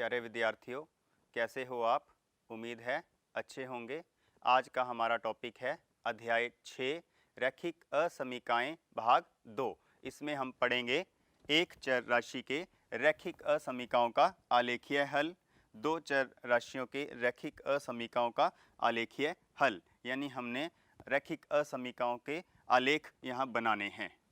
प्यारे विद्यार्थियों, कैसे हो आप? उम्मीद है अच्छे होंगे। आज का हमारा टॉपिक है अध्याय 6 रैखिक असमीकाएं भाग 2। इसमें हम पढ़ेंगे एक चर राशि के रैखिक असमीकाओं का आलेखीय हल, दो चर राशियों के रैखिक असमीकाओं का आलेखीय हल, यानी हमने रैखिक असमीकाओं के आलेख यहाँ बनाने हैं।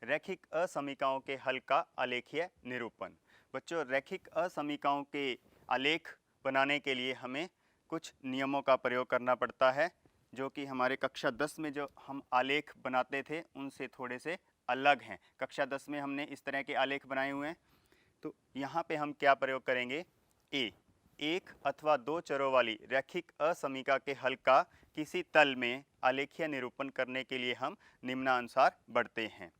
रैखिक असमीकाओं के हल का आलेखीय निरूपण। बच्चों, रैखिक असमीकाओं के आलेख बनाने के लिए हमें कुछ नियमों का प्रयोग करना पड़ता है, जो कि हमारे कक्षा 10 में जो हम आलेख बनाते थे उनसे थोड़े से अलग हैं। कक्षा 10 में हमने इस तरह के आलेख बनाए हुए हैं। तो यहाँ पे हम क्या प्रयोग करेंगे? एक अथवा दो चरों वाली रैखिक असमीका के हल का किसी तल में आलेखीय निरूपण करने के लिए हम निम्नानुसार बढ़ते हैं।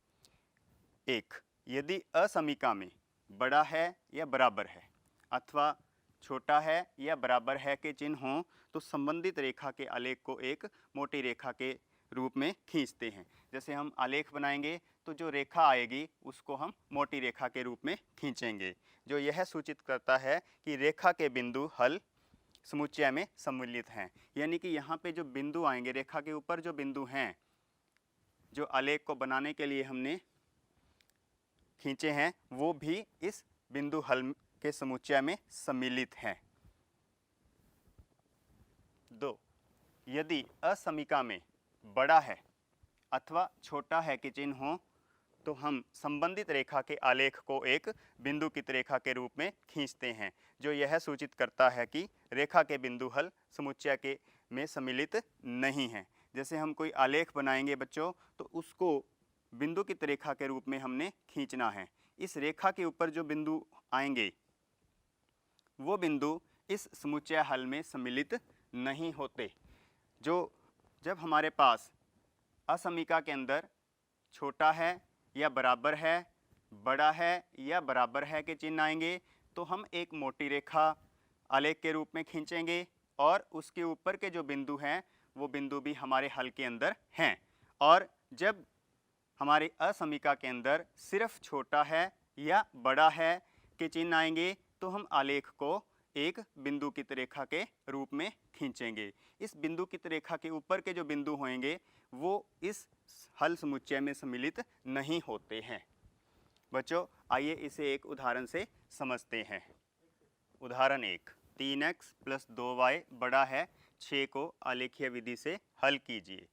एक, यदि असमीका में बड़ा है या बराबर है अथवा छोटा है या बराबर है के चिन्ह हों तो संबंधित रेखा के आलेख को एक मोटी रेखा के रूप में खींचते हैं। जैसे हम आलेख बनाएंगे तो जो रेखा आएगी उसको हम मोटी रेखा के रूप में खींचेंगे, जो यह सूचित करता है कि रेखा के बिंदु हल समुच्चय में सम्मिलित हैं। यानी कि यहाँ पे जो बिंदु आएंगे, रेखा के ऊपर जो बिंदु हैं, जो आलेख को बनाने के लिए हमने खींचे हैं, वो भी इस बिंदु हल के समुच्चय में सम्मिलित हैं। 2, यदि असमीका में बड़ा है अथवा छोटा है के चिन्ह हो तो हम संबंधित रेखा के आलेख को एक बिंदुकित रेखा के रूप में खींचते हैं, जो यह सूचित करता है कि रेखा के बिंदु हल समुच्चय के में सम्मिलित नहीं हैं। जैसे हम कोई आलेख बनाएंगे बच्चों, तो उसको बिंदुकित रेखा के रूप में हमने खींचना है। इस रेखा के ऊपर जो बिंदु आएंगे वो बिंदु इस समुच्चय हल में सम्मिलित नहीं होते। जब हमारे पास असमीका के अंदर छोटा है या बराबर है, बड़ा है या बराबर है के चिन्ह आएंगे तो हम एक मोटी रेखा आलेख के रूप में खींचेंगे और उसके ऊपर के जो बिंदु हैं वो बिंदु भी हमारे हल के अंदर हैं। और जब हमारे असमीका के अंदर सिर्फ छोटा है या बड़ा है के चिन्ह आएंगे तो हम आलेख को एक बिंदुकित रेखा के रूप में खींचेंगे। इस बिंदुकित रेखा के ऊपर के जो बिंदु होंगे वो इस हल समुच्चय में सम्मिलित नहीं होते हैं। बच्चों, आइए इसे एक उदाहरण से समझते हैं। उदाहरण 1, 3x + 2y बड़ा है 6 को आलेखीय विधि से हल कीजिए।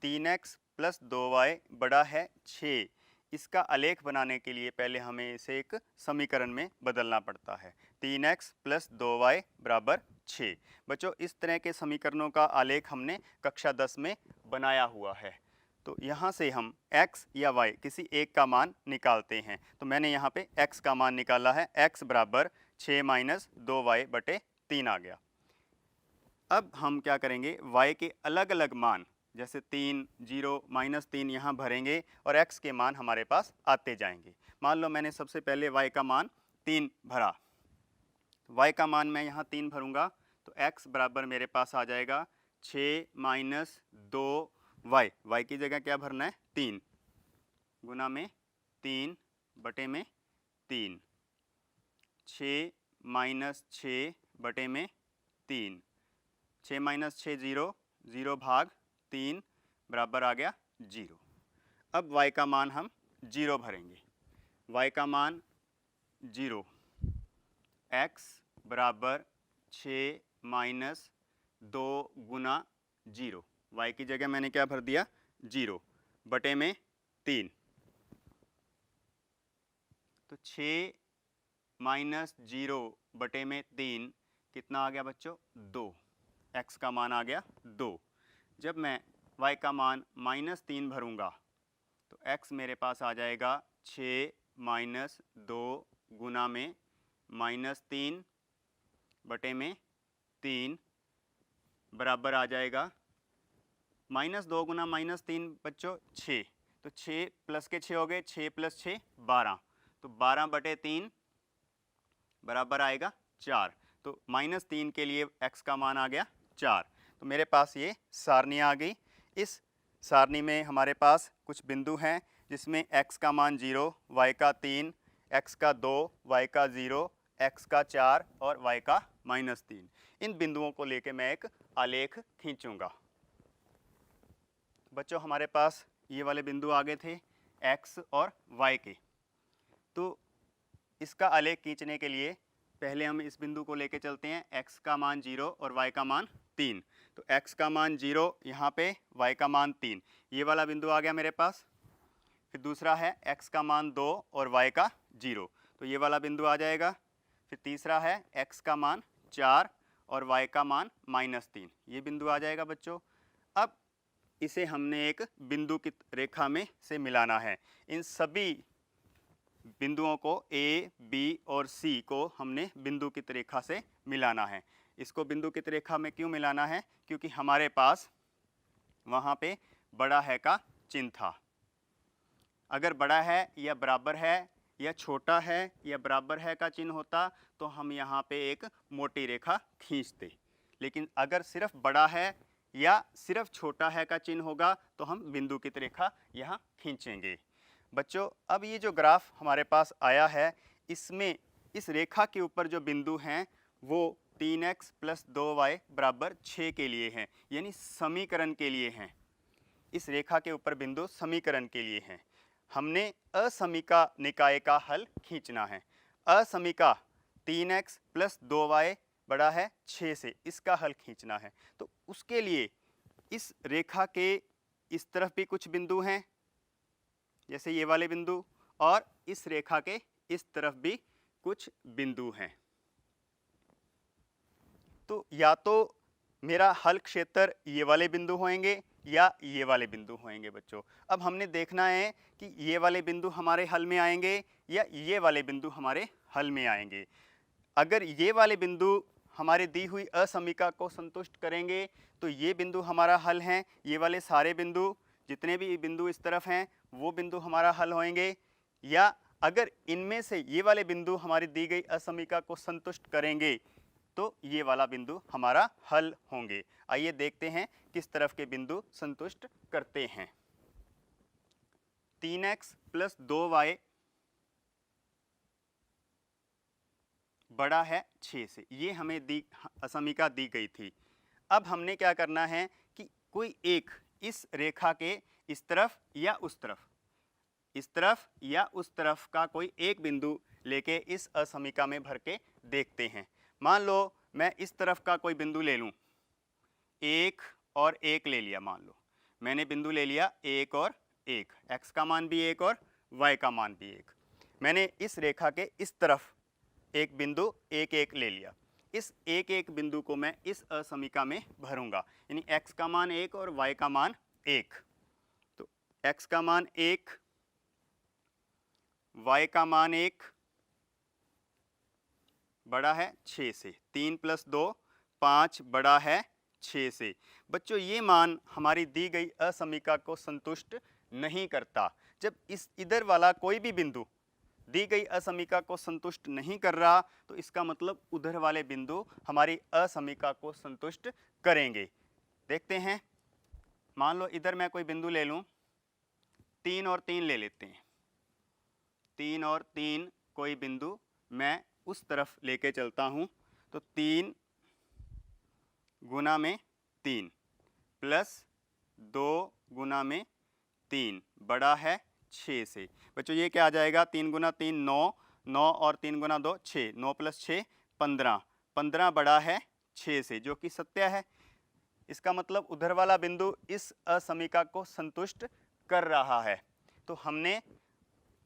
3x + 2y बड़ा है 6, इसका आलेख बनाने के लिए पहले हमें इसे एक समीकरण में बदलना पड़ता है। 3x + 2y = 6। बच्चों, इस तरह के समीकरणों का आलेख हमने कक्षा 10 में बनाया हुआ है। तो यहाँ से हम x या y किसी एक का मान निकालते हैं। तो मैंने यहाँ पे x का मान निकाला है, x = 6 - 2y/3 आ गया। अब हम क्या करेंगे, y के अलग अलग मान जैसे 3, 0, -3 यहाँ भरेंगे और x के मान हमारे पास आते जाएंगे। मान लो मैंने सबसे पहले y का मान 3 भरा, तो y का मान मैं यहाँ 3 भरूंगा तो x बराबर मेरे पास आ जाएगा 6 - 2y। y की जगह क्या भरना है? 3 गुना में 3/3, 6 - 6/3, 6 - 6 0, 0 भाग 3 बराबर आ गया 0। अब y का मान हम 0 भरेंगे। y का मान 0, x बराबर 6 - 2 गुना 0। y की जगह मैंने क्या भर दिया? 0/3। तो 6 - 0/3 कितना आ गया बच्चों? 2। x का मान आ गया 2। जब मैं y का मान -3 भरूंगा तो x मेरे पास आ जाएगा 6 - 2 गुना में -3/3 बराबर आ जाएगा -2 गुना -3 बच्चों 6। तो 6 प्लस के 6 हो गए, 6 + 6 12, तो 12/3 बराबर आएगा 4। तो -3 के लिए x का मान आ गया 4। तो मेरे पास ये सारणी आ गई। इस सारणी में हमारे पास कुछ बिंदु हैं जिसमें x का मान 0, y का 3, x का 2, y का 0, x का 4 और y का -3। इन बिंदुओं को लेके मैं एक आलेख खींचूंगा। बच्चों हमारे पास ये वाले बिंदु आ गए थे x और y के। तो इसका आलेख खींचने के लिए पहले हम इस बिंदु को लेके चलते हैं, x का मान 0 और y का मान 3। तो x का मान 0 यहाँ पे, y का मान 3, ये वाला बिंदु आ गया मेरे पास। फिर दूसरा है x का मान 2 और y का 0, तो ये वाला बिंदु आ जाएगा। फिर तीसरा है x का मान 4 और y का मान -3, ये बिंदु आ जाएगा बच्चों। अब इसे हमने एक बिंदु की रेखा में से मिलाना है। इन सभी बिंदुओं को A, B और C को हमने बिंदुकित रेखा से मिलाना है। इसको बिंदुकित रेखा में क्यों मिलाना है? क्योंकि हमारे पास वहाँ पे बड़ा है का चिन्ह था। अगर बड़ा है या बराबर है या छोटा है या बराबर है का चिन्ह होता तो हम यहाँ पे एक मोटी रेखा खींचते, लेकिन अगर सिर्फ बड़ा है या सिर्फ छोटा है का चिन्ह होगा तो हम बिंदुकित रेखा यहाँ खींचेंगे। बच्चों अब ये जो ग्राफ हमारे पास आया है, इसमें इस रेखा के ऊपर जो बिंदु हैं वो 3x + 2y = 6 के लिए हैं, यानी समीकरण के लिए हैं। इस रेखा के ऊपर बिंदु समीकरण के लिए हैं। हमने असमीका निकाय का हल खींचना है। असमीका 3x + 2y = 6 से इसका हल खींचना है। तो उसके लिए इस रेखा के इस तरफ भी कुछ बिंदु हैं, जैसे ये वाले बिंदु, और इस रेखा के इस तरफ भी कुछ बिंदु हैं। तो या तो मेरा हल क्षेत्र ये वाले बिंदु होंगे या ये वाले बिंदु होंगे बच्चों। अब हमने देखना है कि ये वाले बिंदु हमारे हल में आएंगे या ये वाले बिंदु हमारे हल में आएंगे। अगर ये वाले बिंदु हमारी दी हुई असमीका को संतुष्ट करेंगे तो ये बिंदु हमारा हल हैं। ये वाले सारे बिंदु, जितने भी बिंदु इस तरफ हैं, वो बिंदु हमारा हल होंगे। या अगर इनमें से ये वाले बिंदु हमारी दी गई असमीका को संतुष्ट करेंगे तो ये वाला बिंदु हमारा हल होंगे। आइए देखते हैं किस तरफ के बिंदु संतुष्ट करते हैं। 3x + 2y = 6 से, ये हमें असमीका दी गई थी। अब हमने क्या करना है कि कोई एक इस रेखा के इस तरफ या उस तरफ, इस तरफ या उस तरफ का कोई एक बिंदु लेके इस असमीका में भर के देखते हैं। मान लो मैं इस तरफ का कोई बिंदु ले लूं, 1 और 1 ले लिया। मान लो मैंने बिंदु ले लिया 1 और 1, x का मान भी 1 और y का मान भी 1। मैंने इस रेखा के इस तरफ एक बिंदु 1 1 ले लिया। इस 1 1 बिंदु को मैं इस असमीका में भरूंगा, यानी x का मान 1 और y का मान 1। तो x का मान 1, y का मान 1 बड़ा है 6 से। 3 + 2 5 बड़ा है 6 से। बच्चों ये मान हमारी दी गई असमीका को संतुष्ट नहीं करता। जब इस इधर वाला कोई भी बिंदु दी गई असमीका को संतुष्ट नहीं कर रहा तो इसका मतलब उधर वाले बिंदु हमारी असमीका को संतुष्ट करेंगे। देखते हैं। मान लो इधर मैं कोई बिंदु ले लूं, 3 और 3 ले लेते हैं। 3 और 3 कोई बिंदु मैं उस तरफ लेके चलता हूं, तो 3 गुना में 3 + 2 गुना में 3 बड़ा है 6 से। बच्चों ये क्या आ जाएगा? 3 गुना 3 9, 9 और 3 गुना 2 6, 9 + 6 15, 15 बड़ा है 6 से, जो कि सत्य है। इसका मतलब उधर वाला बिंदु इस असमीका को संतुष्ट कर रहा है। तो हमने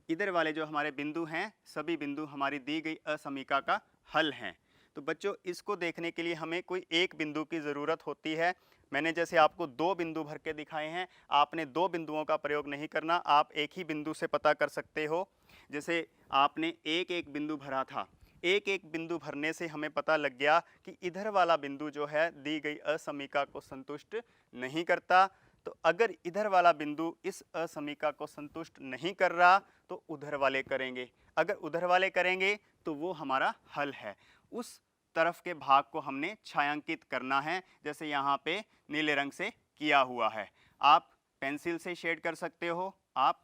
इधर वाले जो हमारे बिंदु हैं, सभी बिंदु हमारी दी गई असमीका का हल हैं। तो बच्चों इसको देखने के लिए हमें कोई एक बिंदु की ज़रूरत होती है। मैंने जैसे आपको 2 बिंदु भर के दिखाए हैं, आपने 2 बिंदुओं का प्रयोग नहीं करना, आप एक ही बिंदु से पता कर सकते हो। जैसे आपने एक एक बिंदु भरा था, एक एक बिंदु भरने से हमें पता लग गया कि इधर वाला बिंदु जो है दी गई असमीका को संतुष्ट नहीं करता। तो अगर इधर वाला बिंदु इस असमीका को संतुष्ट नहीं कर रहा तो उधर वाले करेंगे, अगर उधर वाले करेंगे तो वो हमारा हल है। उस तरफ के भाग को हमने छायांकित करना है, जैसे यहाँ पे नीले रंग से किया हुआ है। आप पेंसिल से शेड कर सकते हो, आप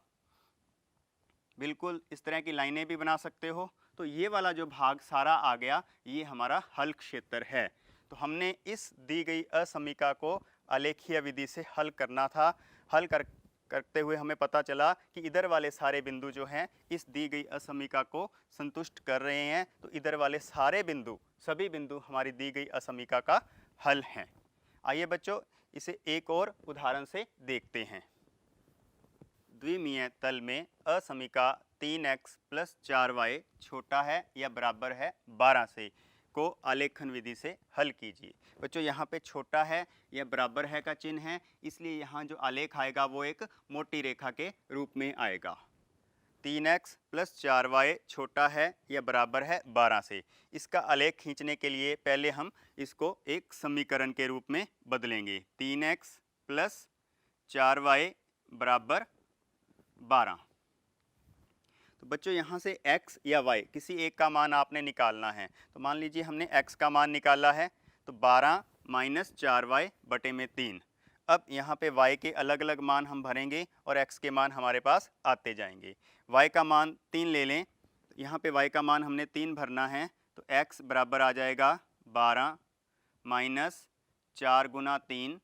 बिल्कुल इस तरह की लाइनें भी बना सकते हो। तो ये वाला जो भाग सारा आ गया, ये हमारा हल क्षेत्र है। तो हमने इस दी गई असमीका को आलेखीय विधि से हल करना था। हल करते हुए हमें पता चला कि इधर वाले सारे बिंदु जो हैं इस दी गई असमीका को संतुष्ट कर रहे हैं। तो इधर वाले सारे बिंदु, सभी बिंदु हमारी दी गई असमीका का हल हैं। आइए बच्चों, इसे एक और उदाहरण से देखते हैं। द्विमीय तल में असमीका 3x + 4y छोटा है या बराबर है 12 से को आलेखन विधि से हल कीजिए। बच्चों यहाँ पे छोटा है या बराबर है का चिन्ह है, इसलिए यहाँ जो आलेख आएगा वो एक मोटी रेखा के रूप में आएगा। 3x + 4y छोटा है या बराबर है 12 से। इसका आलेख खींचने के लिए पहले हम इसको एक समीकरण के रूप में बदलेंगे। 3x + 4y = 12। तो बच्चों यहाँ से x या y किसी एक का मान आपने निकालना है। तो मान लीजिए हमने x का मान निकाला है, तो 12 - 4y बटे में 3। अब यहाँ पे y के अलग अलग मान हम भरेंगे और x के मान हमारे पास आते जाएंगे। y का मान 3 ले लें, यहाँ पे y का मान हमने 3 भरना है। तो x बराबर आ जाएगा 12 - 4 × 3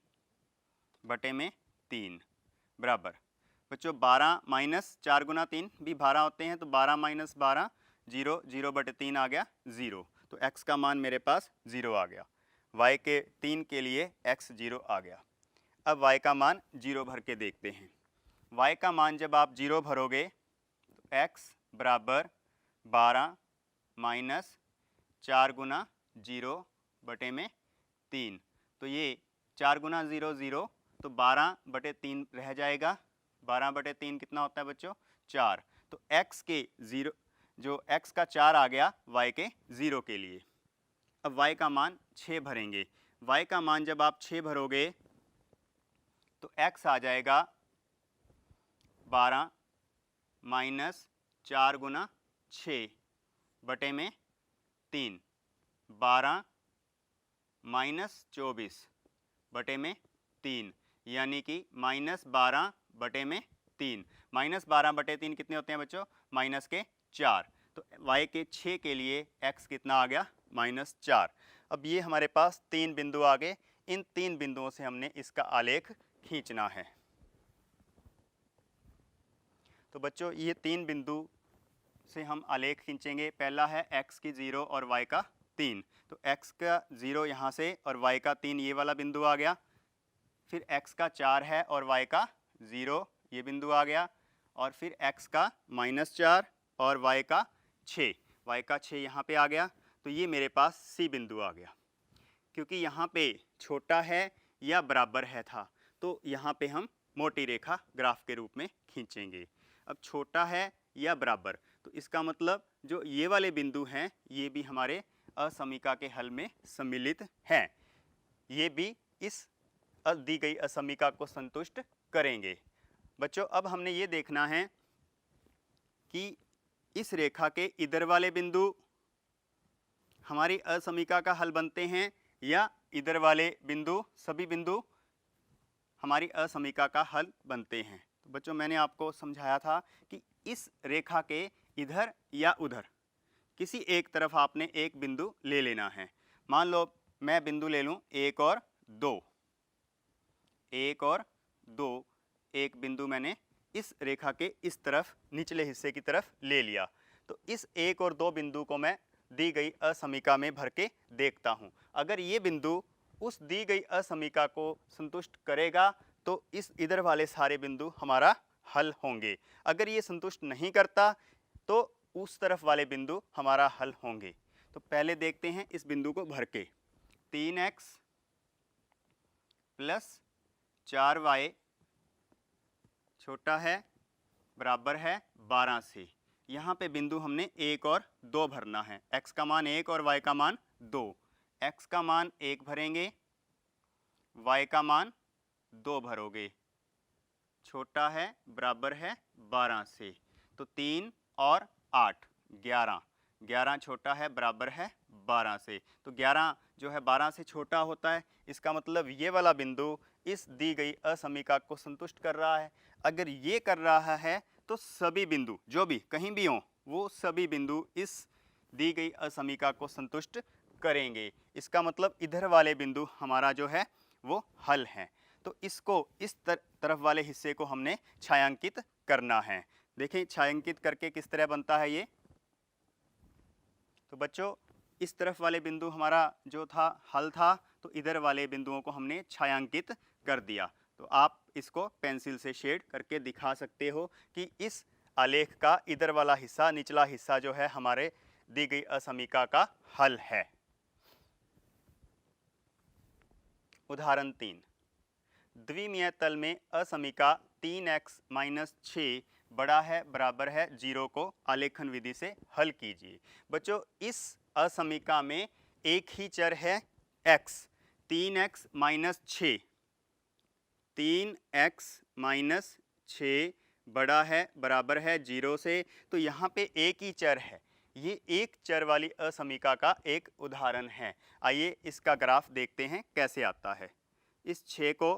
बटे में 3 बराबर। बच्चों 12 - 4 × 3 भी 12 होते हैं। तो 12 - 12 0, 0 बटे 3 आ गया 0। तो x का मान मेरे पास 0 आ गया। y के 3 के लिए x 0 आ गया। अब y का मान 0 भर के देखते हैं। y का मान जब आप 0 भरोगे तो x बराबर 12 - 4 × 0 बटे में 3। तो ये 4 × 0 0, तो 12 बटे 3 रह जाएगा। 12 बटे 3 कितना होता है बच्चों? 4। तो x के 0, जो x का 4 आ गया y के 0 के लिए। अब y का मान 6 भरेंगे। y का मान जब आप 6 भरोगे तो x आ जाएगा 12 - 4 × 6 बटे में 3। 12 - 24 बटे में 3, यानी कि -12 बटे में 3। -12 बटे 3 कितने होते हैं बच्चों? -4। तो y के 6 के लिए x कितना आ गया? -4। अब ये हमारे पास 3 बिंदु आ गए। इन 3 बिंदुओं से हमने इसका आलेख खींचना है। तो बच्चों ये 3 बिंदु से हम आलेख खींचेंगे। पहला है x की 0 और y का 3। तो x का 0 यहाँ से और y का 3 ये वाला बिंदु आ गया। फिर x का 4 है और y का 0 ये बिंदु आ गया। और फिर x का -4 और y का 6, y का 6 यहाँ पे आ गया। तो ये मेरे पास C बिंदु आ गया। क्योंकि यहाँ पे छोटा है या बराबर है था, तो यहाँ पे हम मोटी रेखा ग्राफ के रूप में खींचेंगे। अब छोटा है या बराबर, तो इसका मतलब जो ये वाले बिंदु हैं ये भी हमारे असमीका के हल में सम्मिलित हैं। ये भी इस दी गई असमीका को संतुष्ट करेंगे। बच्चों अब हमने ये देखना है कि इस रेखा के इधर वाले बिंदु हमारी असमीका का हल बनते हैं या इधर वाले बिंदु, सभी बिंदु हमारी असमीका का हल बनते हैं। तो बच्चों मैंने आपको समझाया था कि इस रेखा के इधर या उधर किसी एक तरफ आपने एक बिंदु ले लेना है। मान लो मैं बिंदु ले लूं 1 और 2। 1 और 2 एक बिंदु मैंने इस रेखा के इस तरफ निचले हिस्से की तरफ ले लिया। तो इस 1 और 2 बिंदु को मैं दी गई असमीका में भर के देखता हूं। अगर ये बिंदु उस दी गई असमीका को संतुष्ट करेगा तो इस इधर वाले सारे बिंदु हमारा हल होंगे। अगर ये संतुष्ट नहीं करता तो उस तरफ वाले बिंदु हमारा हल होंगे। तो पहले देखते हैं इस बिंदु को भर के। 3x + 4y छोटा है बराबर है 12 से। यहाँ पे बिंदु हमने 1 और 2 भरना है। x का मान 1 और y का मान 2। x का मान 1 भरेंगे, y का मान 2 भरोगे। छोटा है बराबर है 12 से। तो 3 और 8 11। 11 छोटा है बराबर है 12 से। तो 11 जो है 12 से छोटा होता है। इसका मतलब ये वाला बिंदु इस दी गई असमीका को संतुष्ट कर रहा है। अगर ये कर रहा है तो सभी बिंदु जो भी कहीं भी हों वो सभी बिंदु इस दी गई असमीका को संतुष्ट करेंगे। इसका मतलब इधर वाले बिंदु हमारा जो है वो हल है। तो इसको इस तरफ वाले हिस्से को हमने छायांकित करना है। देखें छायांकित करके किस तरह बनता है ये। तो बच्चों इस तरफ वाले बिंदु हमारा जो था हल था, तो इधर वाले बिंदुओं को हमने छायांकित कर दिया। तो आप इसको पेंसिल से शेड करके दिखा सकते हो कि इस आलेख का इधर वाला हिस्सा, निचला हिस्सा जो है हमारे दी गई असमीका का हल है। उदाहरण 3, द्विमीय तल में असमीका 3x - 6 बड़ा है बराबर है 0 को आलेखन विधि से हल कीजिए। बच्चों इस असमीका में एक ही चर है x, 3x - 6, 3x - 6 बड़ा है बराबर है 0 से। तो यहाँ पे एक ही चर है, ये एक चर वाली असमीका का एक उदाहरण है। आइए इसका ग्राफ देखते हैं कैसे आता है। इस 6 को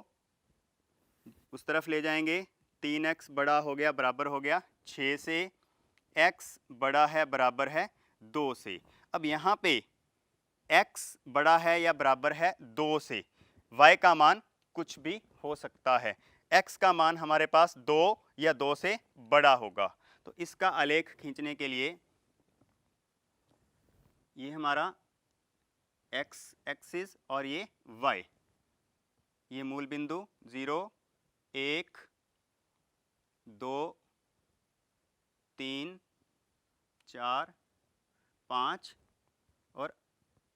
उस तरफ ले जाएंगे, 3x बड़ा हो गया बराबर हो गया 6 से, x बड़ा है बराबर है 2 से। अब यहाँ पे x बड़ा है या बराबर है 2 से, y का मान कुछ भी हो सकता है। x का मान हमारे पास 2 या 2 से बड़ा होगा। तो इसका आलेख खींचने के लिए ये हमारा x एक्सिस और ये y, ये मूल बिंदु 0, 1, 2, 3, 4, 5 और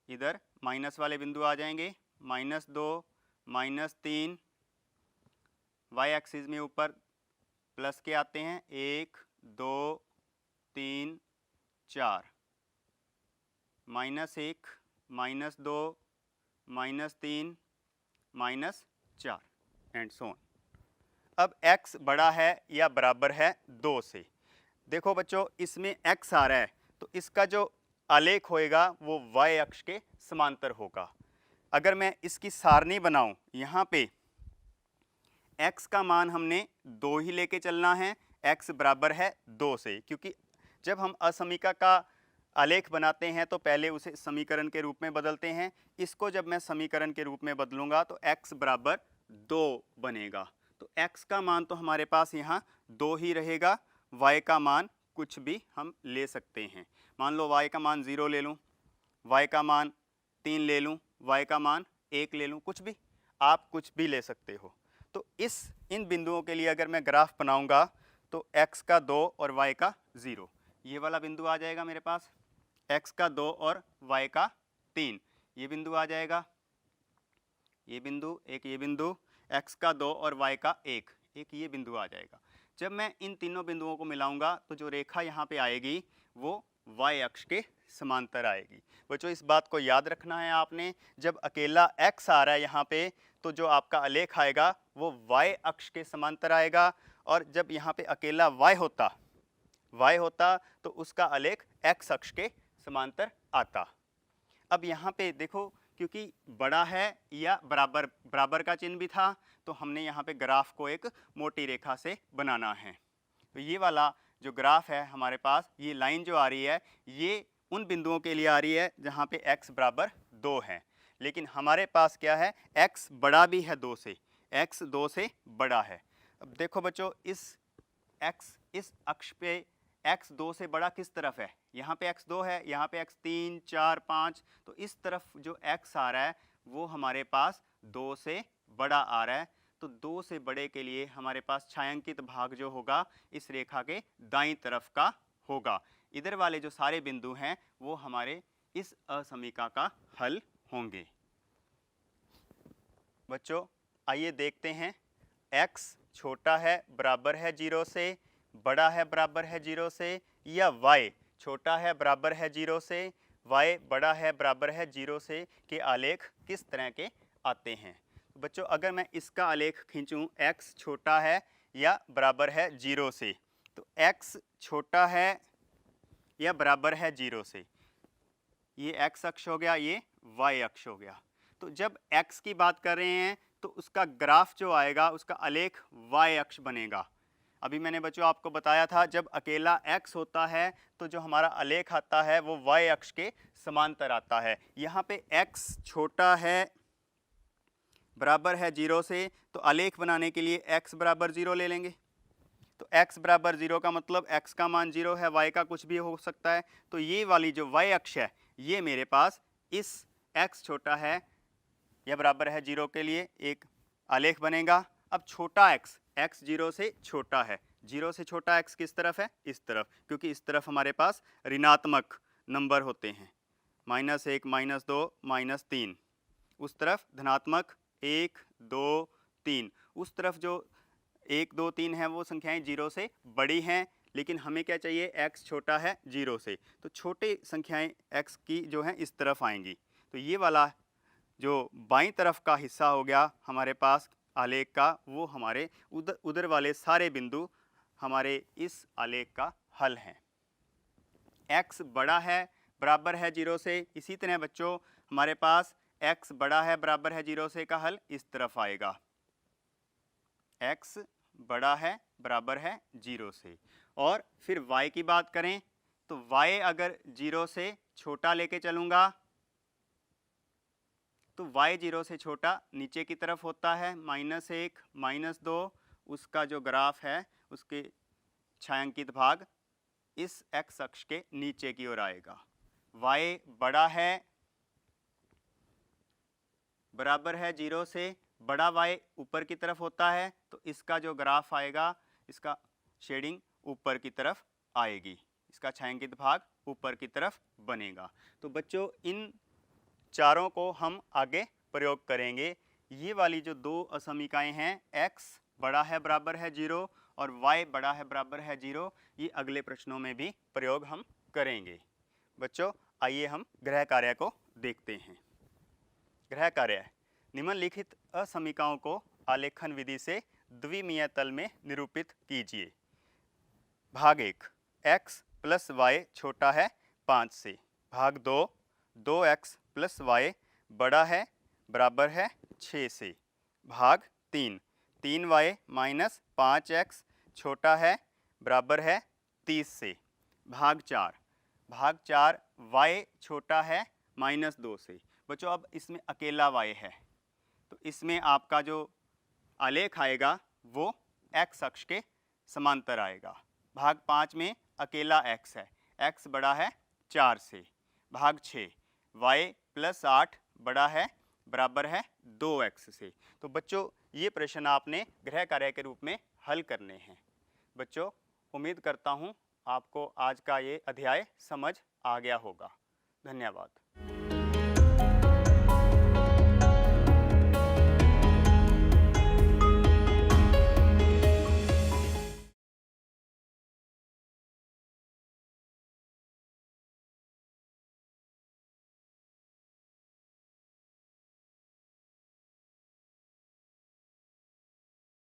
इधर माइनस वाले बिंदु आ जाएंगे, -2, -3, y एक्सिस में ऊपर प्लस के आते हैं 1, 2, 3, 4, -1, -2, -3, -4 एंड सो ऑन। अब x बड़ा है या बराबर है 2 से। देखो बच्चों इसमें x आ रहा है, तो इसका जो आलेख होएगा वो y अक्ष के समांतर होगा। अगर मैं इसकी सारणी बनाऊं, यहाँ पे x का मान हमने 2 ही लेके चलना है, x बराबर है 2 से, क्योंकि जब हम असमीका का आलेख बनाते हैं तो पहले उसे समीकरण के रूप में बदलते हैं। इसको जब मैं समीकरण के रूप में बदलूंगा तो x बराबर 2 बनेगा। तो x का मान तो हमारे पास यहाँ 2 ही रहेगा, y का मान कुछ भी हम ले सकते हैं। मान लो y का मान 0 ले लूँ, y का मान 3 ले लूँ, y का मान 1 ले लूँ, कुछ भी, आप कुछ भी ले सकते हो। तो इन बिंदुओं के लिए अगर मैं ग्राफ बनाऊंगा तो x का 2 और y का 0, ये वाला बिंदु आ जाएगा मेरे पास, x का 2 और y का 3, ये बिंदु आ जाएगा, ये बिंदु, एक ये बिंदु, x का 2 और y का 1, एक ये बिंदु आ जाएगा। जब मैं इन तीनों बिंदुओं को मिलाऊंगा तो जो रेखा यहाँ पे आएगी वो y अक्ष के समांतर आएगी। बच्चों इस बात को याद रखना है आपने, जब अकेला x आ रहा है यहाँ पे तो जो आपका आलेख आएगा वो y अक्ष के समांतर आएगा, और जब यहाँ पे अकेला y होता तो उसका आलेख x अक्ष के समांतर आता। अब यहाँ पे देखो क्योंकि बड़ा है या बराबर का चिन्ह भी था, तो हमने यहाँ पे ग्राफ को एक मोटी रेखा से बनाना है। तो ये वाला जो ग्राफ है हमारे पास, ये लाइन जो आ रही है ये उन बिंदुओं के लिए आ रही है जहाँ पे x बराबर 2 है, लेकिन हमारे पास क्या है, x बड़ा भी है 2 से, x 2 से बड़ा है। अब देखो बच्चों इस अक्ष पे x 2 से बड़ा किस तरफ है, यहाँ पे x 2 है, यहाँ पे x 3, 4, 5, तो इस तरफ जो x आ रहा है वो हमारे पास 2 से बड़ा आ रहा है। तो 2 से बड़े के लिए हमारे पास छायांकित भाग जो होगा इस रेखा के दाईं तरफ का होगा। इधर वाले जो सारे बिंदु हैं वो हमारे इस असमीका का हल होंगे। बच्चों आइए देखते हैं, x छोटा है बराबर है 0 से, बड़ा है बराबर है 0 से, या y छोटा है बराबर है 0 से, y बड़ा है बराबर है 0 से के आलेख किस तरह के आते हैं। तो बच्चों अगर मैं इसका आलेख खींचूं, x छोटा है या बराबर है 0 से, तो x छोटा है या बराबर है 0 से, ये x अक्ष हो गया, ये y अक्ष हो गया। तो जब x की बात कर रहे हैं तो उसका ग्राफ जो आएगा उसका आलेख y अक्ष बनेगा। अभी मैंने बच्चों आपको बताया था जब अकेला x होता है तो जो हमारा आलेख आता है वो y अक्ष के समांतर आता है। यहाँ पे x छोटा है बराबर है 0 से, तो आलेख बनाने के लिए x बराबर 0 ले लेंगे। तो x बराबर 0 का मतलब x का मान 0 है, y का कुछ भी हो सकता है। तो ये वाली जो y अक्ष है ये मेरे पास इस x छोटा है या बराबर है 0 के लिए एक आलेख बनेगा। अब छोटा x 0 से छोटा है, 0 से छोटा x किस तरफ है? इस तरफ, क्योंकि इस तरफ हमारे पास ऋणात्मक नंबर होते हैं, -1 -2 -3, उस तरफ धनात्मक 1 2 3, उस तरफ जो 1 2 3 है वो संख्याएं 0 से बड़ी हैं, लेकिन हमें क्या चाहिए? x छोटा है 0 से, तो छोटी संख्याएं x की जो हैं इस तरफ आएंगी। तो ये वाला जो बाईं तरफ का हिस्सा हो गया हमारे पास आलेख का, वो हमारे उधर वाले सारे बिंदु हमारे इस आलेख का हल हैं। x बड़ा है बराबर है 0 से, इसी तरह बच्चों हमारे पास x बड़ा है बराबर है 0 से का हल इस तरफ आएगा, x बड़ा है बराबर है 0 से। और फिर y की बात करें तो y अगर 0 से छोटा लेके चलूँगा तो y 0 से छोटा नीचे की तरफ होता है, -1 -2, उसका जो ग्राफ है उसके छायांकित भाग इस x अक्ष के नीचे की ओर आएगा। y बड़ा है बराबर है 0 से, बड़ा y ऊपर की तरफ होता है, तो इसका जो ग्राफ आएगा इसका शेडिंग ऊपर की तरफ आएगी, इसका छायांकित भाग ऊपर की तरफ बनेगा। तो बच्चों इन चारों को हम आगे प्रयोग करेंगे। ये वाली जो दो असमीकाएं हैं x बड़ा है बराबर है 0 और y बड़ा है बराबर है 0, ये अगले प्रश्नों में भी प्रयोग हम करेंगे। बच्चों आइए हम गृह कार्य को देखते हैं। गृह कार्य: निम्नलिखित असमीकाओं को आलेखन विधि से द्विमीय तल में निरूपित कीजिए। भाग 1, x प्लस वाई छोटा है 5 से। भाग 2, 2x प्लस वाई बड़ा है बराबर है 6 से। भाग 3, 3y माइनस 5x छोटा है बराबर है 30 से। भाग 4, y छोटा है -2 से। बच्चों अब इसमें अकेला y है, तो इसमें आपका जो आलेख आएगा वो x अक्ष के समांतर आएगा। भाग 5 में अकेला x है, x बड़ा है 4 से। भाग 6, y प्लस 8 बड़ा है बराबर है 2x से। तो बच्चों ये प्रश्न आपने गृह कार्य के रूप में हल करने हैं। बच्चों उम्मीद करता हूँ आपको आज का ये अध्याय समझ आ गया होगा। धन्यवाद।